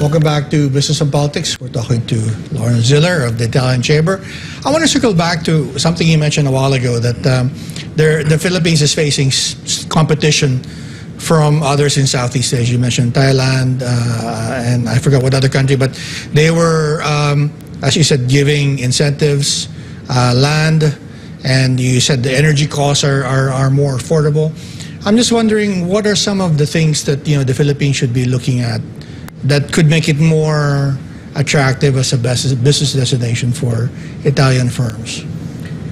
Welcome back to Business and Politics. We're talking to Lorens Ziller of the Italian Chamber. I want to circle back to something you mentioned a while ago, that the Philippines is facing competition from others in Southeast Asia. You mentioned Thailand and I forgot what other country, but they were, as you said, giving incentives, land, and you said the energy costs are more affordable. I'm just wondering, what are some of the things that the Philippines should be looking at that could make it more attractive as a business destination for Italian firms?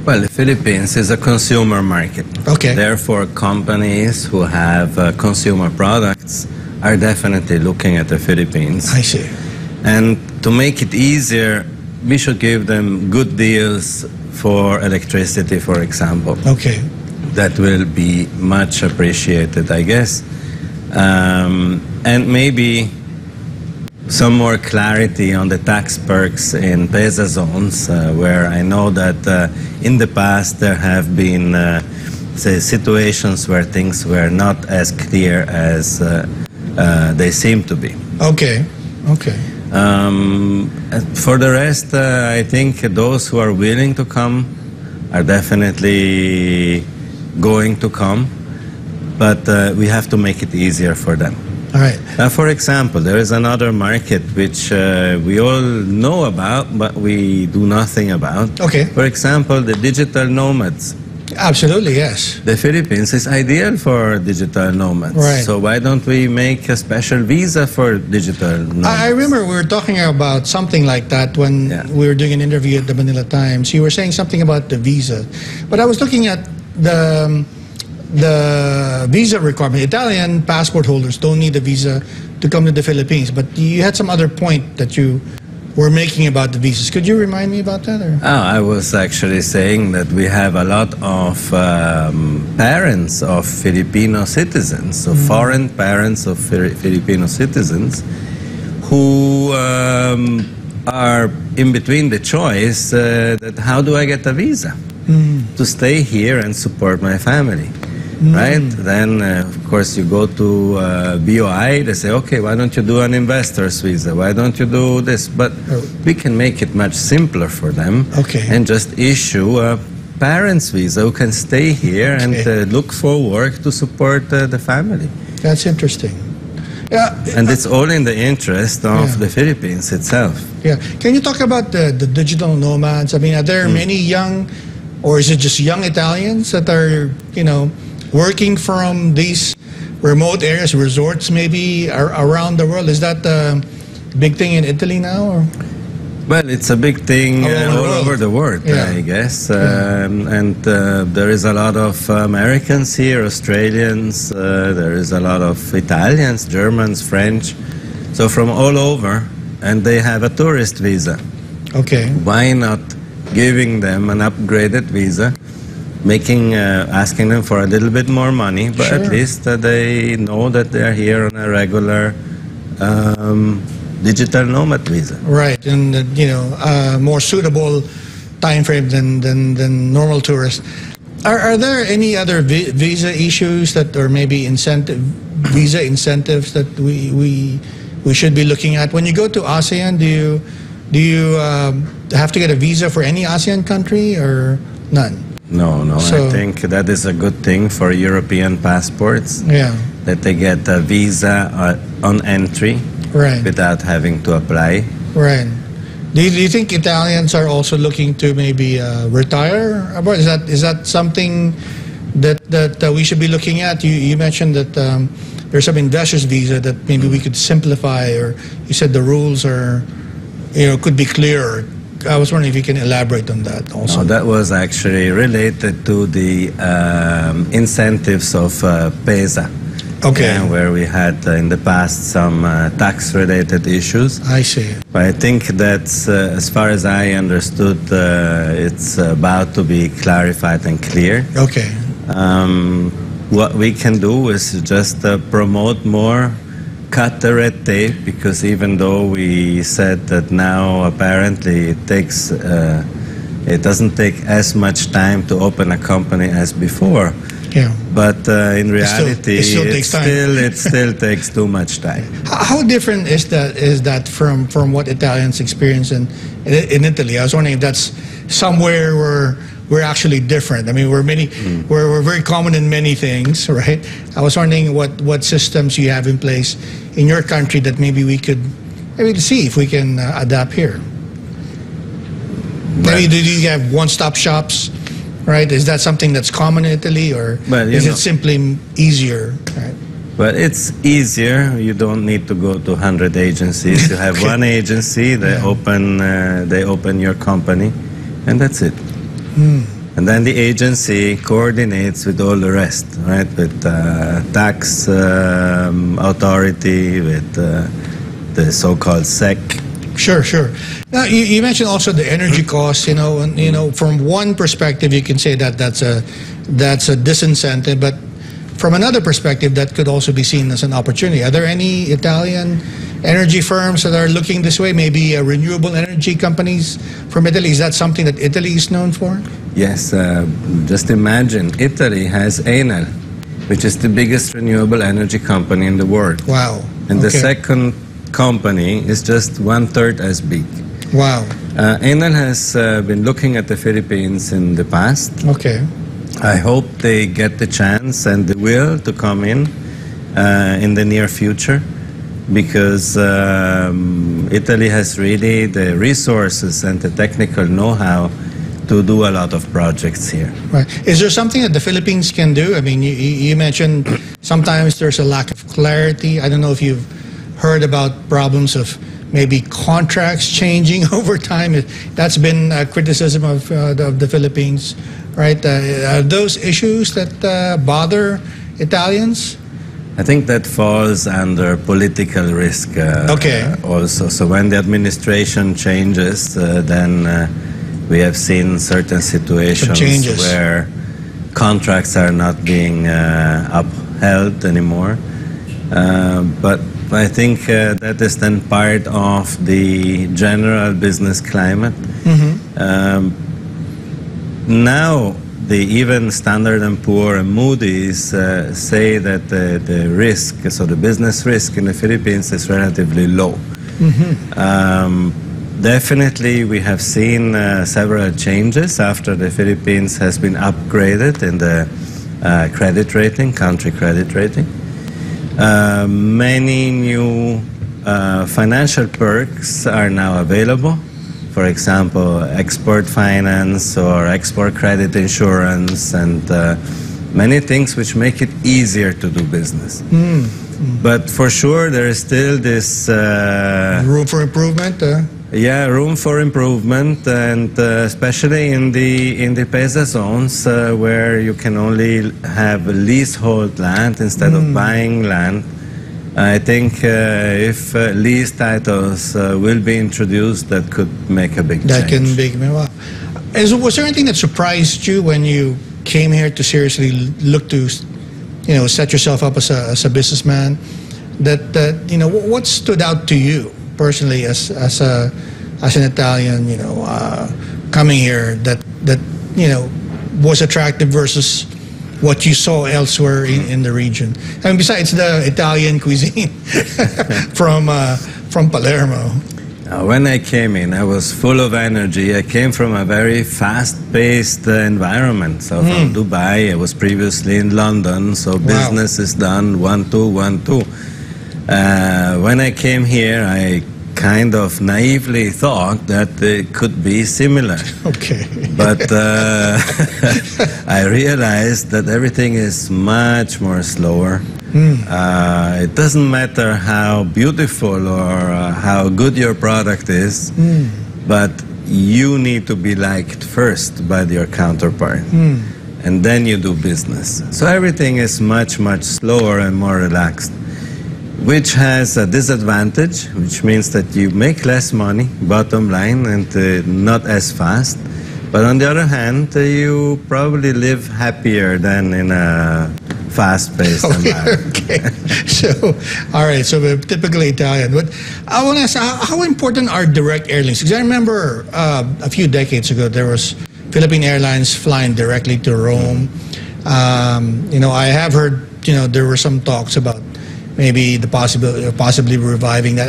Well, the Philippines is a consumer market. Okay. Therefore, companies who have consumer products are definitely looking at the Philippines. I see. And to make it easier, we should give them good deals for electricity, for example. Okay. That will be much appreciated, I guess. And maybe some more clarity on the tax perks in PESA zones, where I know that in the past there have been say situations where things were not as clear as they seem to be. Okay. Okay. For the rest, I think those who are willing to come are definitely going to come, but we have to make it easier for them. All right. For example, there is another market which we all know about, but we do nothing about. Okay. For example, the digital nomads. Absolutely, yes. The Philippines is ideal for digital nomads. Right. So why don't we make a special visa for digital nomads? I remember we were talking about something like that when we were doing an interview at the Manila Times. You were saying something about the visa. But I was looking at the visa requirement. Italian passport holders don't need a visa to come to the Philippines, but you had some other point that you were making about the visas. Could you remind me about that? Or? Oh, I was actually saying that we have a lot of parents of Filipino citizens, so foreign parents of Filipino citizens, who are in between the choice that how do I get a visa to stay here and support my family? Right? Then, of course, you go to BOI, they say, okay, why don't you do an investor's visa? Why don't you do this? But we can make it much simpler for them and just issue a parent's visa who can stay here and look for work to support the family. That's interesting. Yeah, and it's all in the interest of the Philippines itself. Yeah. Can you talk about the digital nomads? I mean, are there many young, or is it just young Italians that are, working from these remote areas, resorts maybe around the world? Is that a big thing in Italy now? Or? Well, it's a big thing all over the world, I guess. And there is a lot of Americans here, Australians, there is a lot of Italians, Germans, French, so from all over, and they have a tourist visa. Okay. Why not giving them an upgraded visa? Asking them for a little bit more money, but at least they know that they are here on a regular digital nomad visa. Right, and more suitable time frame than normal tourists. Are there any other visa issues that, or maybe visa incentives that we should be looking at when you go to ASEAN? Do you have to get a visa for any ASEAN country or none? No, So, I think that is a good thing for European passports. Yeah. That they get a visa on entry without having to apply. Right. Do you think Italians are also looking to maybe retire? Is that something that we should be looking at? You mentioned that there's some investors visa that maybe we could simplify, or you said the rules are, could be clearer. I was wondering if you can elaborate on that also. No, that was actually related to the incentives of PESA. Okay. Where we had in the past some tax-related issues. I see. But I think that's, as far as I understood, it's about to be clarified and clear. Okay. What we can do is just promote more, cut the red tape, because even though we said that now apparently it doesn't take as much time to open a company as before, Yeah. But in reality, it still takes time. it still takes too much time. How different is that from what Italians experience in Italy? I was wondering if that's somewhere where we're actually different. I mean, we're very common in many things, right? I was wondering what systems you have in place in your country that maybe we could see if we can adapt here. Maybe do you have one-stop shops, right? Is that something that's common in Italy, or is it simply easier? Right? But it's easier. You don't need to go to 100 agencies. You have one agency. They open your company, and that's it. And then the agency coordinates with all the rest, right? With tax authority, with the so-called SEC. Sure. Now you mentioned also the energy costs. And from one perspective you can say that that's a disincentive, but from another perspective that could also be seen as an opportunity. Are there any Italian energy firms that are looking this way? Maybe renewable energy companies from Italy. Is that something that Italy is known for? Yes. Just imagine, Italy has Enel, which is the biggest renewable energy company in the world. Wow. And the second company is just 1/3 as big. Wow. Enel has been looking at the Philippines in the past. Okay. I hope they get the chance and the will to come in the near future, because Italy has really the resources and the technical know-how to do a lot of projects here. Right. Is there something that the Philippines can do? I mean, you mentioned sometimes there's a lack of clarity. I don't know if you've heard about problems of maybe contracts changing over time. That's been a criticism of the Philippines, right? Are those issues that bother Italians? I think that falls under political risk also. So when the administration changes, then we have seen certain situations where contracts are not being upheld anymore. But I think that is then part of the general business climate. Now, even Standard & Poor and Moody's say that the risk, so the business risk in the Philippines is relatively low. Definitely, we have seen several changes after the Philippines has been upgraded in the credit rating, country credit rating. Many new financial perks are now available. For example, export finance or export credit insurance, and many things which make it easier to do business. But for sure, there is still this room for improvement. Yeah, room for improvement, and especially in the PESA zones where you can only have leasehold land instead of buying land. I think if lease titles will be introduced, that could make a big change. That can be. Wow. Was there anything that surprised you when you came here to seriously look to, set yourself up as a businessman? That what stood out to you personally as an Italian, coming here that was attractive versus what you saw elsewhere in the region? I mean, besides the Italian cuisine from Palermo. When I came in, I was full of energy. I came from a very fast-paced environment. So from Dubai, I was previously in London, so business is done 1-2, 1-2. When I came here, I kind of naively thought that it could be similar. Okay. But I realized that everything is much more slower. It doesn't matter how beautiful or how good your product is, but you need to be liked first by your counterpart. And then you do business. So everything is much, much slower and more relaxed, which has a disadvantage, which means that you make less money, bottom line, and not as fast. But on the other hand, you probably live happier than in a fast-paced environment. Okay. So, all right, so we're typically Italian. But I want to ask, how important are direct airlines? Because I remember a few decades ago, there was Philippine Airlines flying directly to Rome. You know, I have heard, you know, there were some talks about maybe the possibility of possibly reviving that.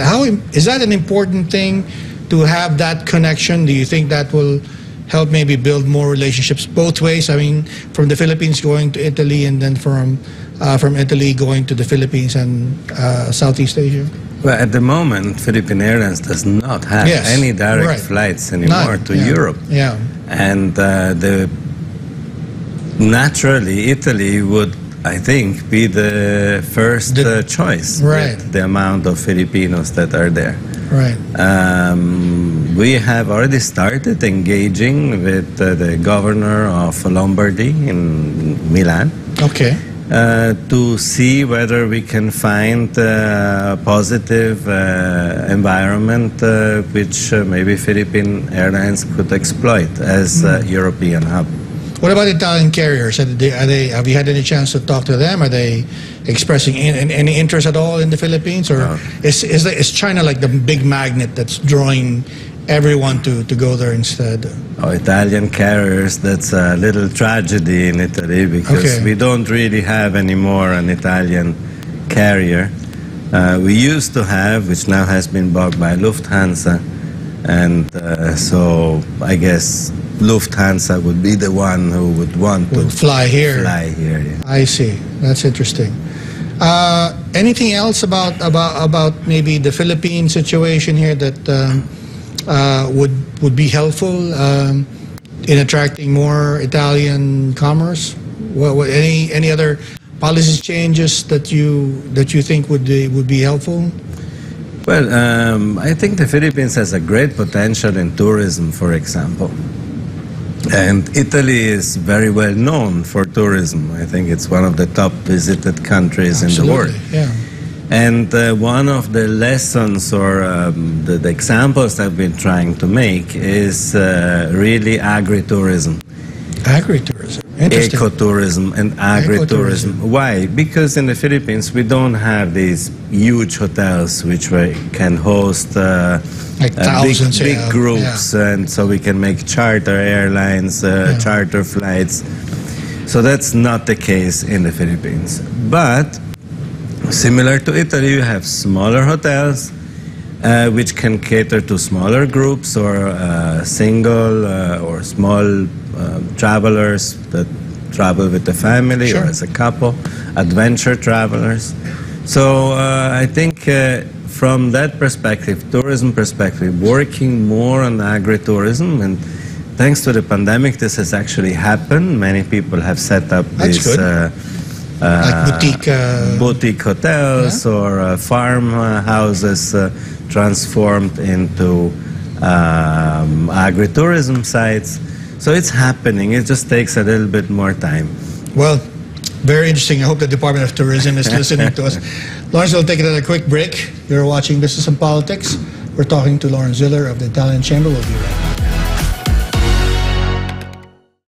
Is that an important thing to have that connection? Do you think that will help maybe build more relationships both ways? I mean, from the Philippines going to Italy, and then from Italy going to the Philippines and Southeast Asia? Well, at the moment, Philippine Airlines does not have any direct flights anymore to Europe. Yeah. And naturally, Italy would, I think, be the first choice with the amount of Filipinos that are there. Right. We have already started engaging with the governor of Lombardy in Milan. Okay. To see whether we can find a positive environment which maybe Philippine Airlines could exploit as a European hub. What about Italian carriers? Have you had any chance to talk to them? Are they expressing any interest at all in the Philippines? Or is China like the big magnet that's drawing everyone to go there instead? Oh, Italian carriers, that's a little tragedy in Italy, because we don't really have anymore an Italian carrier. We used to have, which now has been bought by Lufthansa, and so I guess Lufthansa would be the one who would want to fly here. Yeah. I see. That's interesting. Anything else about maybe the Philippine situation here that would be helpful in attracting more Italian commerce? Any other policy changes that you think would be helpful? Well, I think the Philippines has a great potential in tourism, for example. And Italy is very well known for tourism. I think it's one of the top visited countries in the world. Yeah. And one of the lessons or the examples that we've been trying to make is really agritourism. Agritourism. Interesting. Ecotourism and agritourism. Why? Because in the Philippines we don't have these huge hotels which can host like thousands, big groups, and so we can make charter airlines, charter flights. So that's not the case in the Philippines. But similar to Italy, you have smaller hotels which can cater to smaller groups or single or small travelers that travel with the family or as a couple, adventure travelers. So I think from that perspective, tourism perspective, working more on agritourism, and thanks to the pandemic, this has actually happened. Many people have set up these like boutique hotels or farmhouses transformed into agritourism sites. So it's happening. It just takes a little bit more time. Well, very interesting. I hope the Department of Tourism is listening to us. Lorens, we'll take it at a quick break. You're watching Business and Politics. We're talking to Lorens Ziller of the Italian Chamber. We'll be right back.